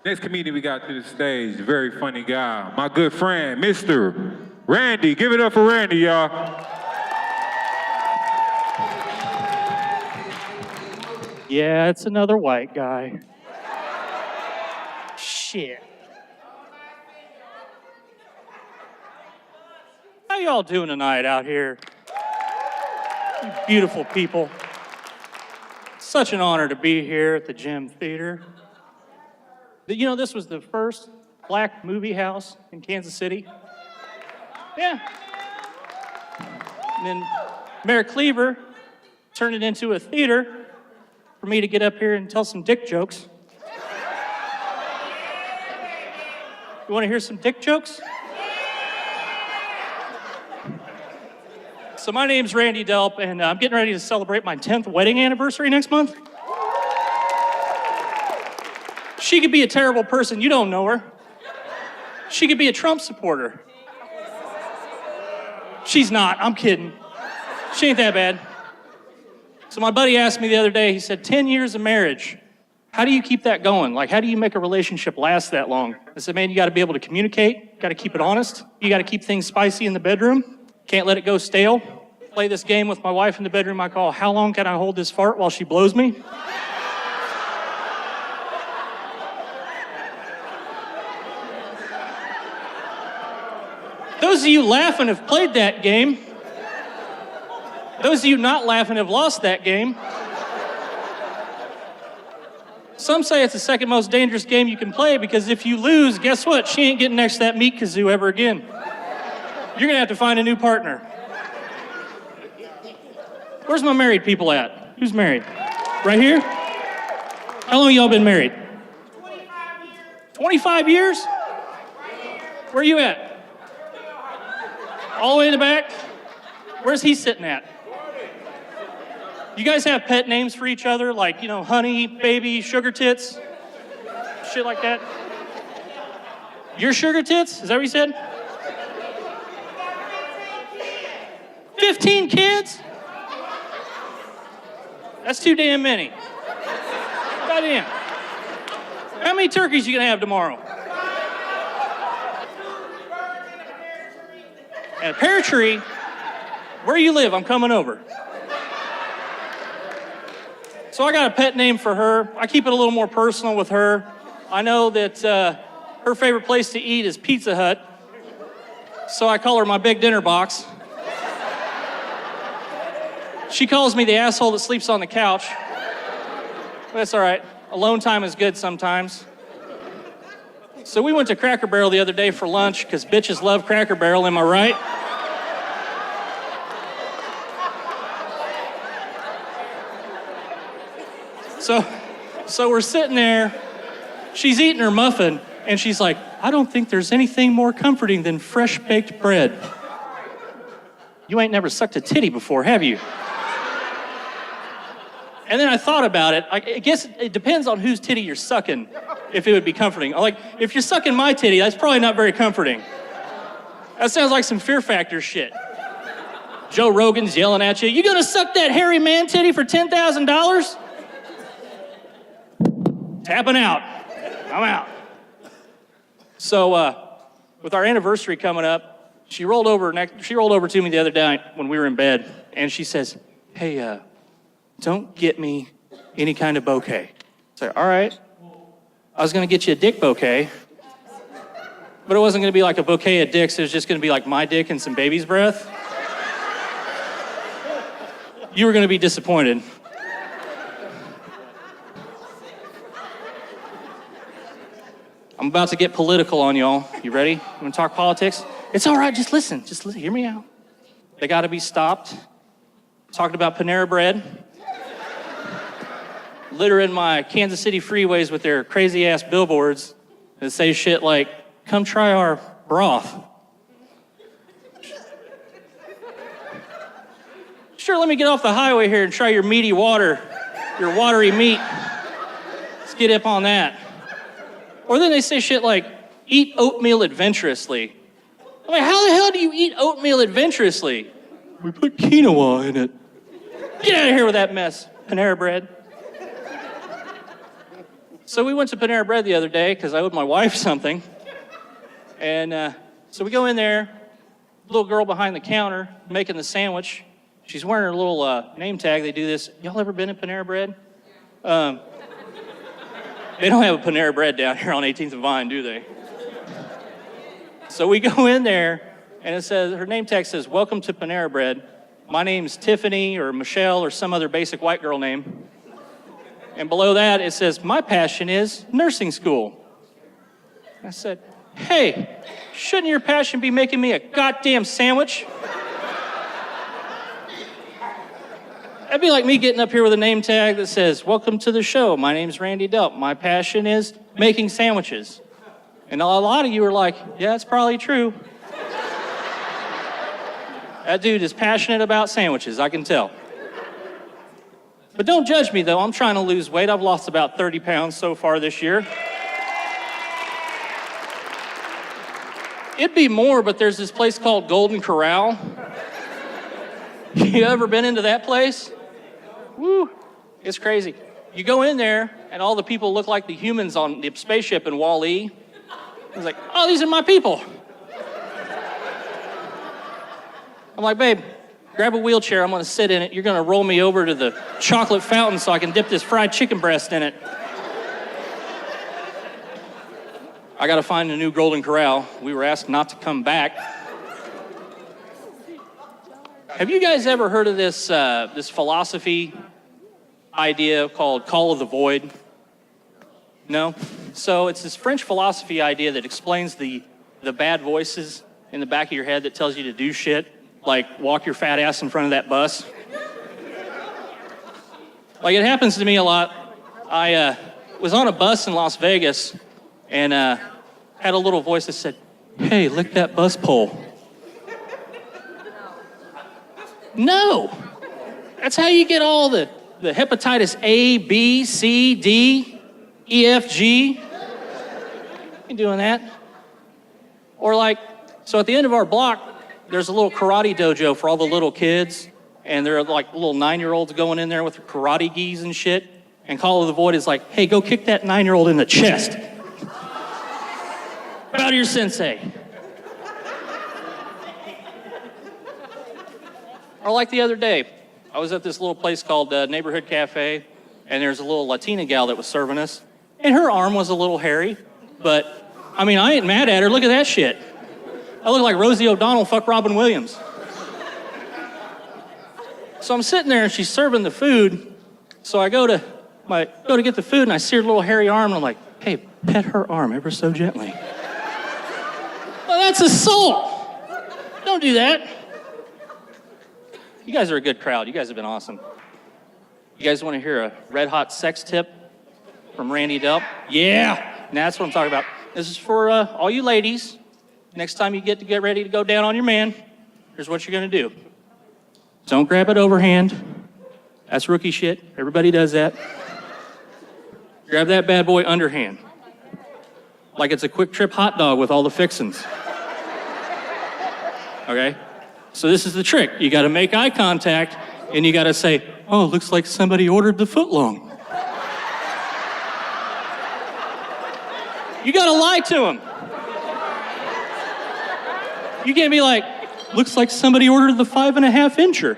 Next comedian we got to the stage, very funny guy, my good friend, Mr. Randy. Give it up for Randy, y'all. Yeah, it's another white guy. Shit. How y'all doing tonight out here? You beautiful people. Such an honor to be here at the Gym Theater. You know, this was the first black movie house in Kansas City. Yeah. And then Mayor Cleaver turned it into a theater for me to get up here and tell some dick jokes. You want to hear some dick jokes? So my name's Randy Delp, and I'm getting ready to celebrate my 10th wedding anniversary next month. She could be a terrible person, you don't know her. She could be a Trump supporter. She's not, I'm kidding. She ain't that bad. So my buddy asked me the other day, he said, 10 years of marriage, how do you keep that going? Like, how do you make a relationship last that long? I said, man, you gotta be able to communicate, gotta keep it honest, you gotta keep things spicy in the bedroom, can't let it go stale. Play this game with my wife in the bedroom I call, how long can I hold this fart while she blows me? Those of you laughing have played that game. Those of you not laughing have lost that game. Some say it's the second most dangerous game you can play because if you lose, guess what? She ain't getting next to that meat kazoo ever again. You're gonna have to find a new partner. Where's my married people at? Who's married? Right here? How long y'all been married? 25 years. 25 years? Where you at? All the way in the back? Where's he sitting at? You guys have pet names for each other, like, you know, honey, baby, sugar tits? Shit like that? Your sugar tits? Is that what you said? 15 kids? That's too damn many. Goddamn. How many turkeys you gonna have tomorrow? And a pear tree? Where you live, I'm coming over. So I got a pet name for her. I keep it a little more personal with her. I know that her favorite place to eat is Pizza Hut. So I call her my big dinner box. She calls me the asshole that sleeps on the couch. But that's all right. Alone time is good sometimes. So we went to Cracker Barrel the other day for lunch because bitches love Cracker Barrel, am I right? So we're sitting there, she's eating her muffin, and she's like, I don't think there's anything more comforting than fresh baked bread. You ain't never sucked a titty before, have you? And then I thought about it. I guess it depends on whose titty you're sucking, if it would be comforting. Like, if you're sucking my titty, that's probably not very comforting. That sounds like some Fear Factor shit. Joe Rogan's yelling at you, you gonna suck that hairy man titty for $10,000? Tapping out. I'm out. So, with our anniversary coming up, she rolled over to me the other day when we were in bed, and she says, hey, don't get me any kind of bouquet. I said, all right. I was gonna get you a dick bouquet, but it wasn't gonna be like a bouquet of dicks, it was just gonna be like my dick and some baby's breath. You were gonna be disappointed. I'm about to get political on y'all. You ready? You wanna talk politics? It's all right, just listen, hear me out. They gotta be stopped. Talking about Panera Bread. Littering my Kansas City freeways with their crazy ass billboards that say shit like, come try our broth. Sure, let me get off the highway here and try your meaty water, your watery meat. Let's get up on that. Or then they say shit like, eat oatmeal adventurously. I'm like, how the hell do you eat oatmeal adventurously? We put quinoa in it. Get out of here with that mess, Panera Bread. So we went to Panera Bread the other day because I owed my wife something. And so we go in there, little girl behind the counter making the sandwich. She's wearing her little name tag. They do this. Y'all ever been at Panera Bread? They don't have a Panera Bread down here on 18th and Vine, do they? So we go in there, and it says, her name tag says, "Welcome to Panera Bread. My name's Tiffany or Michelle or some other basic white girl name." And below that, it says, "My passion is nursing school." I said, "Hey, shouldn't your passion be making me a goddamn sandwich?" That'd be like me getting up here with a name tag that says, "Welcome to the show. My name's Randy Delp. My passion is making sandwiches." And a lot of you are like, "Yeah, that's probably true." That dude is passionate about sandwiches, I can tell. But don't judge me, though. I'm trying to lose weight. I've lost about 30 pounds so far this year. It'd be more, but there's this place called Golden Corral. You ever been into that place? Woo, it's crazy. You go in there, and all the people look like the humans on the spaceship in Wall-E. It's like, "Oh, these are my people." I'm like, "Babe, grab a wheelchair. I'm going to sit in it. You're going to roll me over to the chocolate fountain so I can dip this fried chicken breast in it." I got to find a new Golden Corral. We were asked not to come back. Have you guys ever heard of this this philosophy idea called Call of the Void? No? So it's this French philosophy idea that explains the bad voices in the back of your head that tells you to do shit, like walk your fat ass in front of that bus. Like, it happens to me a lot. I was on a bus in Las Vegas and had a little voice that said, "Hey, lick that bus pole." No! That's how you get all the hepatitis A, B, C, D, E, F, G. Ain't doing that. Or like, so at the end of our block, there's a little karate dojo for all the little kids, and there are like little 9-year-olds going in there with their karate gis and shit, and Call of the Void is like, "Hey, go kick that 9-year-old in the chest. Bow to your sensei." Or like the other day, I was at this little place called Neighborhood Cafe, and there's a little Latina gal that was serving us, and her arm was a little hairy, but, I mean, I ain't mad at her. Look at that shit. I look like Rosie O'Donnell, fuck Robin Williams. So I'm sitting there, and she's serving the food, so I go to get the food, and I see her little hairy arm, and I'm like, "Hey, pet her arm ever so gently." Well, that's assault. Don't do that. You guys are a good crowd. You guys have been awesome. You guys want to hear a red hot sex tip from Randy Delp? Yeah, that's what I'm talking about. This is for all you ladies. Next time you get ready to go down on your man, here's what you're going to do. Don't grab it overhand. That's rookie shit. Everybody does that. Grab that bad boy underhand. Like it's a quick trip hot dog with all the fixins. Okay? So this is the trick. You got to make eye contact, and you got to say, "Oh, looks like somebody ordered the footlong." You got to lie to them. You can't be like, "Looks like somebody ordered the 5.5 incher."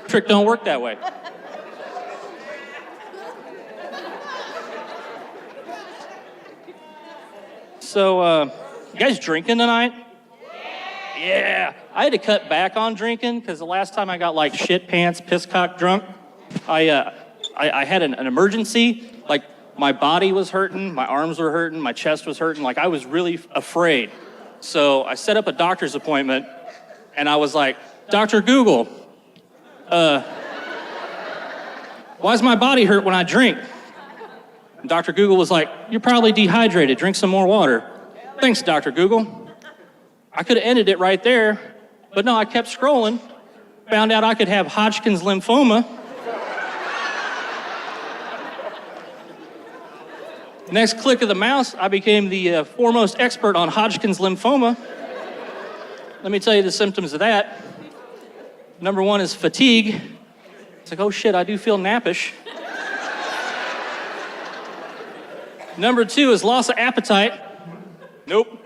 Trick don't work that way. So, you guys drinking tonight? Yeah. I had to cut back on drinking because the last time I got like shit pants, piss cock drunk, I had an emergency. Like, my body was hurting, my arms were hurting, my chest was hurting. Like, I was really afraid. So I set up a doctor's appointment, and I was like, "Dr. Google, why does my body hurt when I drink?" And Dr. Google was like, "You're probably dehydrated. Drink some more water." Thanks, Dr. Google. I could have ended it right there, but no, I kept scrolling, found out I could have Hodgkin's lymphoma. Next click of the mouse, I became the foremost expert on Hodgkin's lymphoma. Let me tell you the symptoms of that. Number one is fatigue. It's like, oh shit, I do feel nappish. Number 2 is loss of appetite. Nope.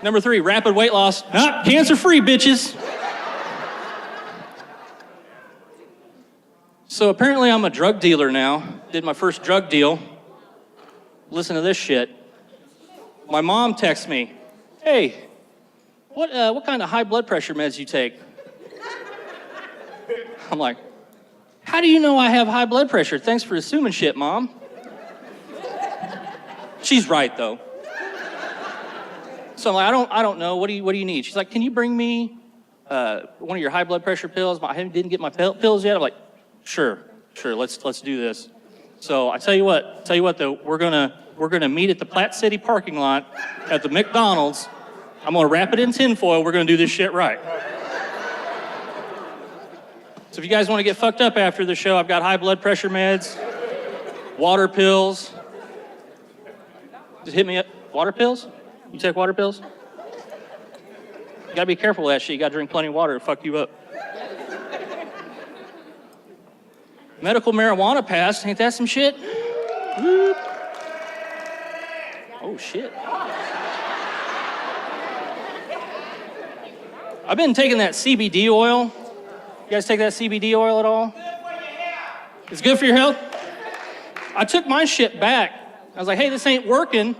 Number 3, rapid weight loss. Ah, cancer-free, bitches. So apparently I'm a drug dealer now. Did my first drug deal. Listen to this shit. My mom texts me, hey, what kind of high blood pressure meds you take? I'm like, how do you know I have high blood pressure? Thanks for assuming shit, Mom. She's right, though. So I'm like, I don't know. What do you need? She's like, can you bring me one of your high blood pressure pills? I didn't get my pills yet. I'm like, sure. Let's do this. So I tell you what though, we're gonna meet at the Platte City parking lot at the McDonald's. I'm gonna wrap it in tinfoil. We're gonna do this shit right. So if you guys want to get fucked up after the show, I've got high blood pressure meds, water pills. Just hit me up. Water pills? You take water pills? You gotta be careful with that shit. You gotta drink plenty of water to fuck you up. Medical marijuana passed. Ain't that some shit? Whoop. Oh, shit. I've been taking that CBD oil. You guys take that CBD oil at all? It's good for your health? I took my shit back. I was like, hey, this ain't working.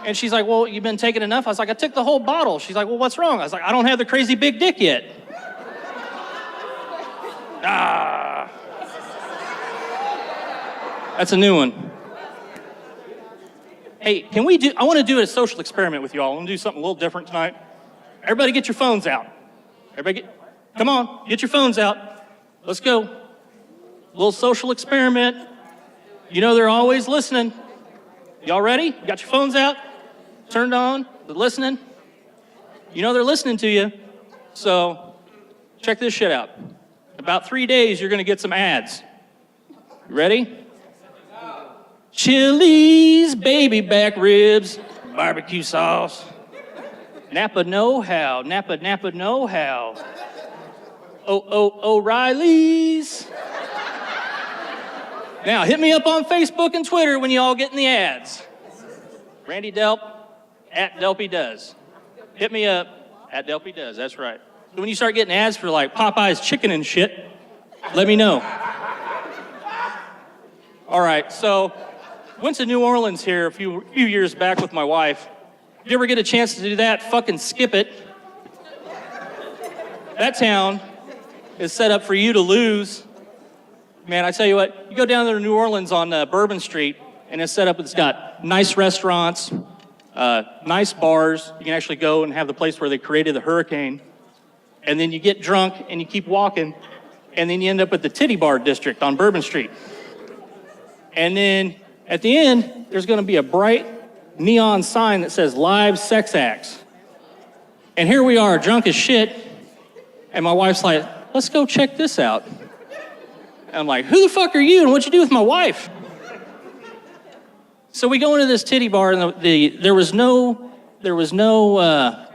And she's like, well, you've been taking enough? I was like, I took the whole bottle. She's like, well, what's wrong? I was like, I don't have the crazy big dick yet. Ah. That's a new one. Hey, I want to do a social experiment with y'all. I want to do something a little different tonight. Everybody get your phones out. Come on, get your phones out. Let's go. A little social experiment. You know they're always listening. Y'all ready? You got your phones out? Turned on? They're listening? You know they're listening to you. So, check this shit out. In about 3 days, you're gonna get some ads. You ready? Chili's baby back ribs, barbecue sauce. Napa know-how, Napa know-how. O'Reilly's. Now, hit me up on Facebook and Twitter when you all get in the ads. Randy Delp, at Delpy Does. Hit me up, at Delpy Does, that's right. So when you start getting ads for like Popeye's chicken and shit, let me know. All right, so went to New Orleans here a few years back with my wife. If you ever get a chance to do that, fucking skip it. That town is set up for you to lose. Man, I tell you what, you go down there to New Orleans on Bourbon Street, and it's set up, it's got nice restaurants, nice bars. You can actually go and have the place where they created the hurricane. And then you get drunk and you keep walking, and then you end up at the Titty Bar District on Bourbon Street. And then at the end, there's gonna be a bright neon sign that says live sex acts. And here we are, drunk as shit, and my wife's like, let's go check this out. And I'm like, who the fuck are you and what'd you do with my wife? So we go into this titty bar, and there was no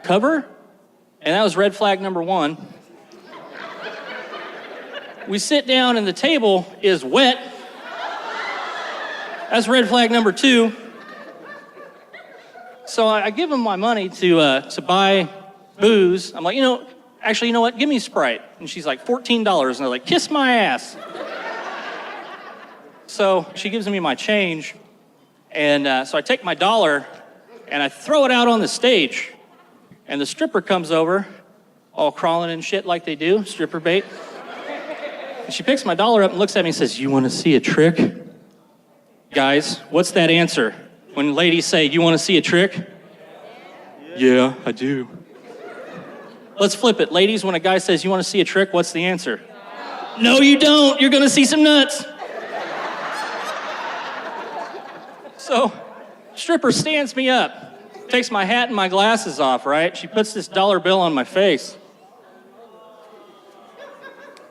cover, and that was red flag number 1. We sit down and the table is wet. That's red flag number 2. So I give him my money to buy booze. I'm like, you know what? Give me Sprite. And she's like, $14. And I was like, kiss my ass. So she gives me my change. And so I take my $1 and I throw it out on the stage. And the stripper comes over, all crawling and shit like they do, stripper bait. And she picks my $1 up and looks at me and says, you want to see a trick? Guys, what's that answer? When ladies say, you want to see a trick? Yeah, I do. Let's flip it. Ladies, when a guy says, you want to see a trick, what's the answer? No, you don't. You're going to see some nuts. So, stripper stands me up, takes my hat and my glasses off, right? She puts this $1 bill on my face.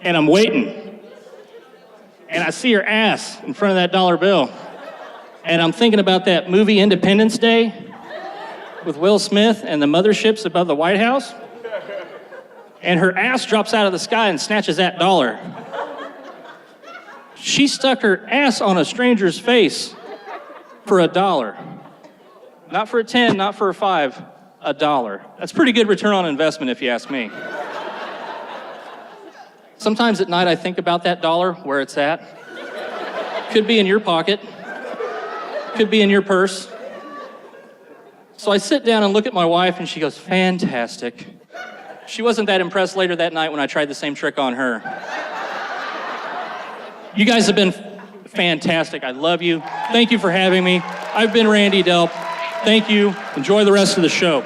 And I'm waiting. And I see her ass in front of that $1 bill. And I'm thinking about that movie Independence Day with Will Smith and the motherships above the White House. And her ass drops out of the sky and snatches that $1. She stuck her ass on a stranger's face for $1. Not for a 10, not for a 5, $1. That's pretty good return on investment if you ask me. Sometimes at night I think about that dollar, where it's at. Could be in your pocket, could be in your purse. So I sit down and look at my wife and she goes, fantastic. She wasn't that impressed later that night when I tried the same trick on her. You guys have been fantastic. I love you. Thank you for having me. I've been Randy Delp. Thank you. Enjoy the rest of the show.